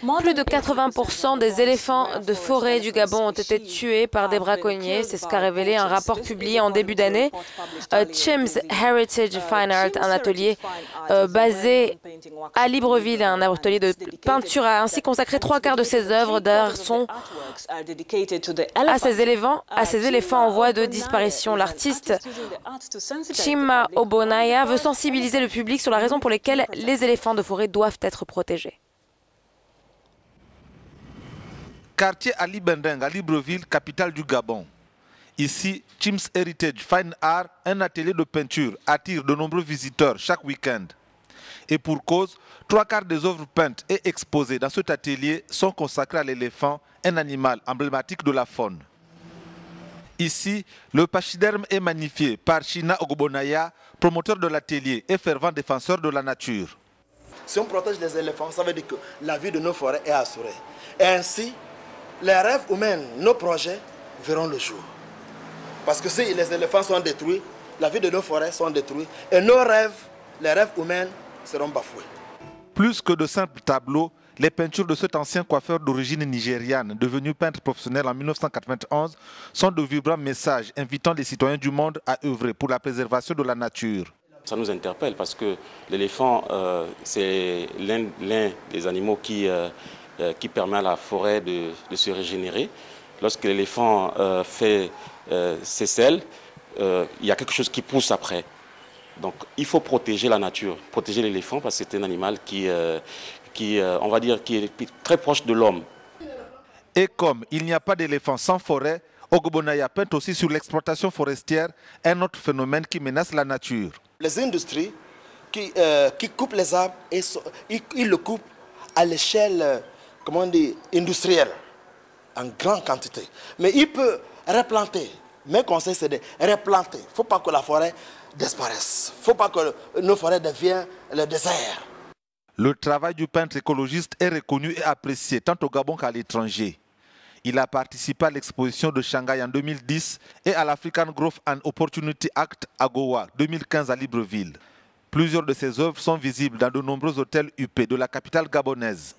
Plus de 80% des éléphants de forêt du Gabon ont été tués par des braconniers. C'est ce qu'a révélé un rapport publié en début d'année. Chim's Heritage Fine Art, un atelier basé à Libreville, un atelier de peinture, a ainsi consacré 3/4 de ses œuvres d'art sont à ces éléphants en voie de disparition. L'artiste Chima Obonaya veut sensibiliser le public sur la raison pour laquelle les éléphants de forêt doivent être protégés. Quartier Ali Bendeng à Libreville, capitale du Gabon. Ici, Chim's Heritage Fine Art, un atelier de peinture, attire de nombreux visiteurs chaque week-end. Et pour cause, 3/4 des œuvres peintes et exposées dans cet atelier sont consacrées à l'éléphant, un animal emblématique de la faune. Ici, le pachyderme est magnifié par Chima Obonaya, promoteur de l'atelier et fervent défenseur de la nature. Si on protège les éléphants, ça veut dire que la vie de nos forêts est assurée. Et ainsi, les rêves humains, nos projets verront le jour. Parce que si les éléphants sont détruits, la vie de nos forêts sont détruites et nos rêves, les rêves humains seront bafoués. Plus que de simples tableaux, les peintures de cet ancien coiffeur d'origine nigériane, devenu peintre professionnel en 1991, sont de vibrants messages invitant les citoyens du monde à œuvrer pour la préservation de la nature. Ça nous interpelle parce que l'éléphant, c'est l'un des animaux qui permet à la forêt de se régénérer. Lorsque l'éléphant fait ses selles, il y a quelque chose qui pousse après. Donc il faut protéger la nature, protéger l'éléphant parce que c'est un animal on va dire, qui est très proche de l'homme. Et comme il n'y a pas d'éléphant sans forêt, Obonaya peint aussi sur l'exploitation forestière, un autre phénomène qui menace la nature. Les industries qui coupent les arbres, ils le coupent à l'échelle industrielle, en grande quantité. Mais il peut replanter. Mes conseils, c'est de replanter. Il ne faut pas que la forêt disparaisse. Il ne faut pas que nos forêts deviennent le désert. Le travail du peintre écologiste est reconnu et apprécié tant au Gabon qu'à l'étranger. Il a participé à l'exposition de Shanghai en 2010 et à l'African Growth and Opportunity Act à Goa 2015 à Libreville. Plusieurs de ses œuvres sont visibles dans de nombreux hôtels UP de la capitale gabonaise.